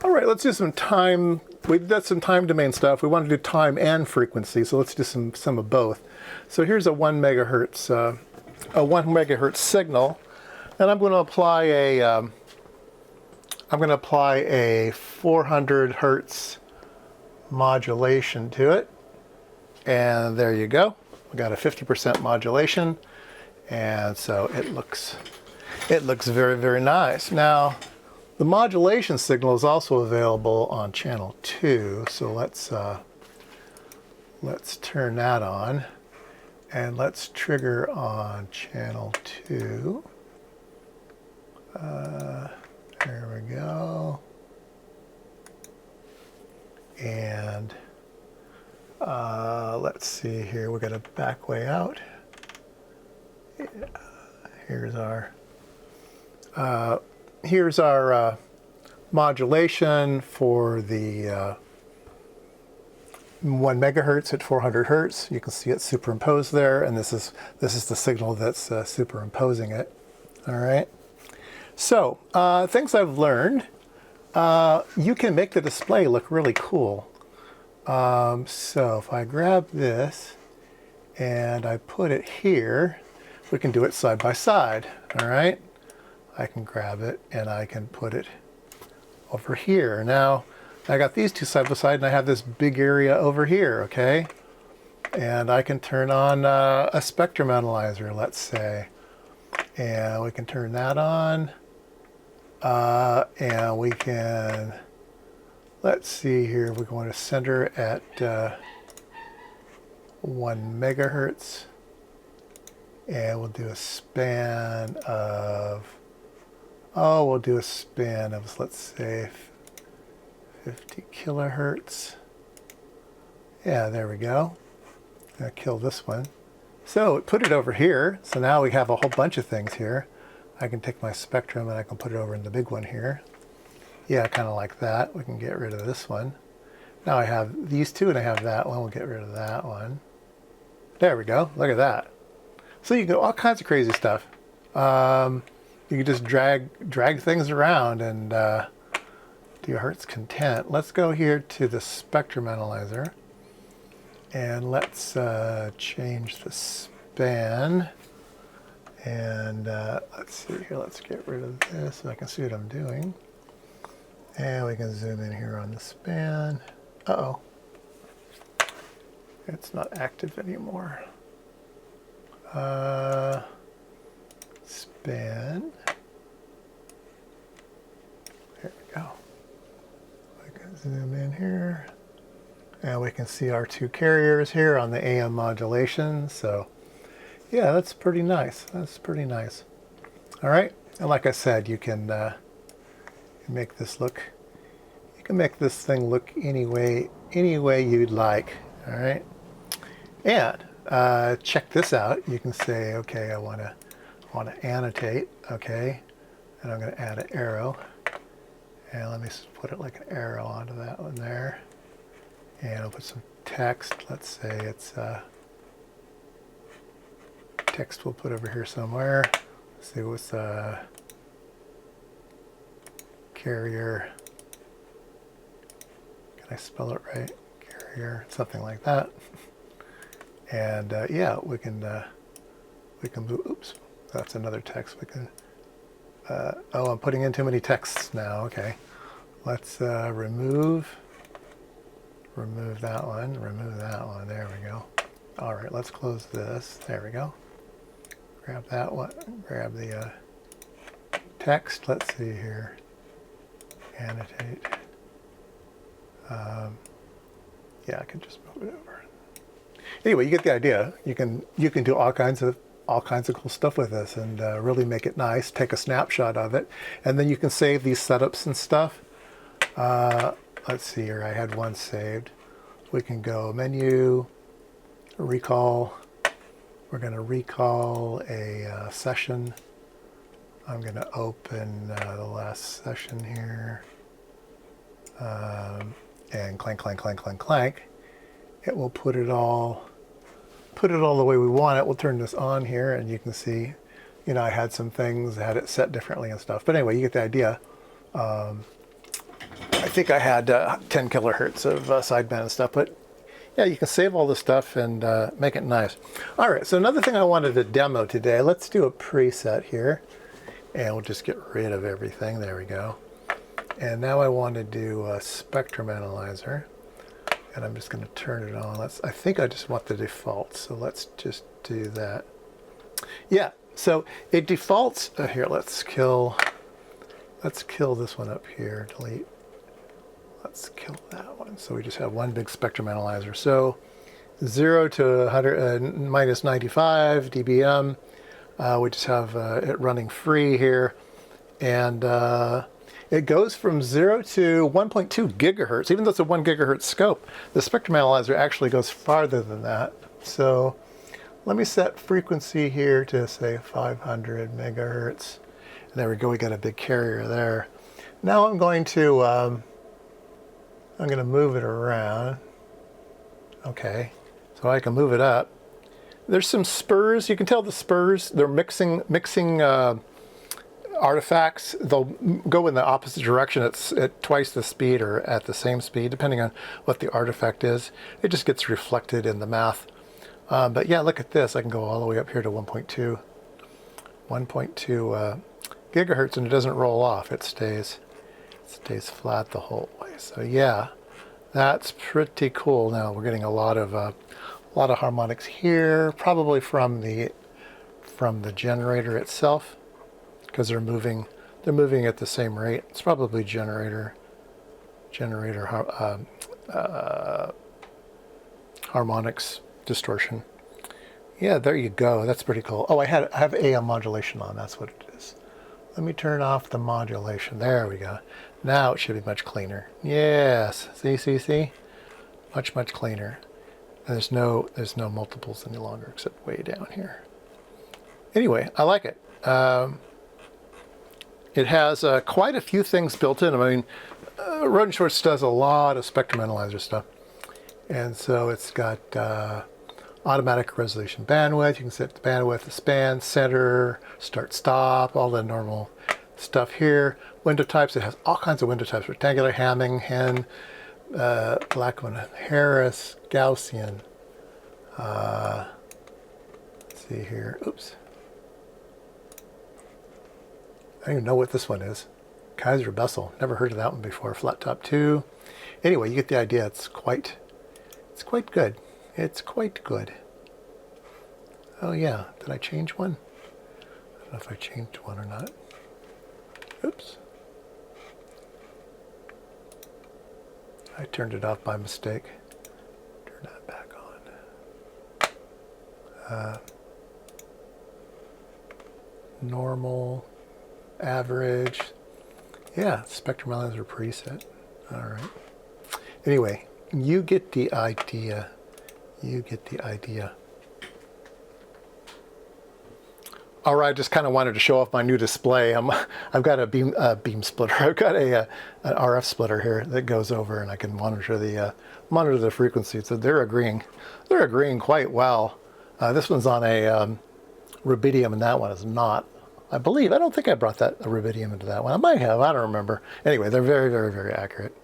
All right, let's do some time. We did some time domain stuff. We want to do time and frequency, so let's do some of both. So here's a 1 megahertz signal, and I'm going to apply a 400 hertz modulation to it, and there you go. We got a 50% modulation, and so it looks very, very nice. Now, the modulation signal is also available on channel 2, so let's turn that on, and let's trigger on channel 2. There we go. And let's see here, we're going to back way out. Here's our modulation for the 1 megahertz at 400 hertz. You can see it superimposed there, and this is the signal that's superimposing it. All right. So things I've learned: you can make the display look really cool. So if I grab this and I put it here, we can do it side by side. All right. I can grab it and I can put it over here. Now, I got these two side by side and I have this big area over here, okay? And I can turn on a spectrum analyzer, let's say. And we can turn that on. And we can, let's see here, we're going to center at 1 megahertz. And we'll do a span of, let's say, 50 kilohertz. Yeah, there we go. I'll kill this one. So put it over here. So now we have a whole bunch of things here. I can take my spectrum and I can put it over in the big one here. Yeah, kind of like that. We can get rid of this one. Now I have these two and I have that one. We'll get rid of that one. There we go. Look at that. So you can do all kinds of crazy stuff. You can just drag things around and to your heart's content. Let's go here to the spectrum analyzer, and let's change the span. And let's see here. Let's get rid of this so I can see what I'm doing. And we can zoom in here on the span. Uh-oh. It's not active anymore. Span. There we go. I can zoom in here. And we can see our two carriers here on the AM modulation. So yeah, that's pretty nice. That's pretty nice. All right. And like I said, you can make this look, you can make this thing look any way you'd like. All right. And check this out. You can say, okay, I want to annotate, okay, and I'm going to add an arrow, and let me put it like an arrow onto that one there, and I'll put some text. Let's say it's text we'll put over here somewhere. Let's see what's carrier. Can I spell it right? Carrier, something like that. And yeah, we can move. Oops, that's another text. We can. Oh, I'm putting in too many texts now. Okay, let's remove that one. Remove that one. There we go. All right, let's close this. There we go. Grab that one. Grab the text. Let's see here. Annotate. Yeah, I can just move it over. Anyway, you get the idea. You can do all kinds of cool stuff with this, and really make it nice. Take a snapshot of it, and then you can save these setups and stuff. Let's see here. I had one saved. We can go menu, recall. We're going to recall a session. I'm going to open the last session here, and clank, clank, clank, clank, clank. It will put it all the way we want it. We'll turn this on here, and you can see, you know, I had some things, I had it set differently and stuff. But anyway, you get the idea. I think I had 10 kilohertz of sideband and stuff, but yeah, you can save all this stuff and make it nice. All right, so another thing I wanted to demo today, let's do a preset here, and we'll just get rid of everything. There we go. And now I want to do a spectrum analyzer, and I'm just going to turn it on. I think I just want the default, so let's just do that. Yeah, so it defaults here. Let's kill this one up here. Delete. Let's kill that one. So we just have one big spectrum analyzer. So 0 to 100, minus 95 dBm. We just have it running free here. And it goes from 0 to 1.2 gigahertz. Even though it's a 1 gigahertz scope, the spectrum analyzer actually goes farther than that. So let me set frequency here to say 500 megahertz. And there we go. We got a big carrier there. Now I'm going to move it around. Okay, so I can move it up. There's some spurs. You can tell the spurs, they're mixing artifacts. They'll go in the opposite direction at twice the speed or at the same speed, depending on what the artifact is. It just gets reflected in the math. But yeah, look at this. I can go all the way up here to 1.2 gigahertz, and it doesn't roll off. It stays flat the whole way. So yeah, that's pretty cool. Now we're getting a lot of harmonics here, probably from the generator itself, because they're moving at the same rate. It's probably generator harmonics distortion. Yeah, there you go. That's pretty cool. Oh, I have a modulation on. That's what it is. Let me turn off the modulation. There we go. Now it should be much cleaner. Yes. See? Much cleaner. And there's no multiples any longer, except way down here. Anyway, I like it. It has quite a few things built in. I mean, Rohde & Schwarz does a lot of spectrum analyzer stuff. And so it's got automatic resolution bandwidth. You can set the bandwidth, the span, center, start, stop, all the normal stuff here. Window types, it has all kinds of window types. Rectangular, Hamming, Hen, black one, Harris, Gaussian. Let's see here. Oops. I don't even know what this one is. Kaiser Bessel. Never heard of that one before. Flat top 2. Anyway, you get the idea. It's quite good. It's quite good. Oh yeah, did I change one? I don't know if I changed one or not. Oops. I turned it off by mistake. Turn that back on. Normal, average. Yeah, spectrum analyzer preset. All right. Anyway, you get the idea. You get the idea. All right, I just kind of wanted to show off my new display. I've got a beam splitter. I've got an RF splitter here that goes over, and I can monitor the frequency. So they're agreeing quite well. This one's on a rubidium, and that one is not. I don't think I brought a rubidium into that one. I might have. I don't remember. Anyway, they're very, very, very accurate.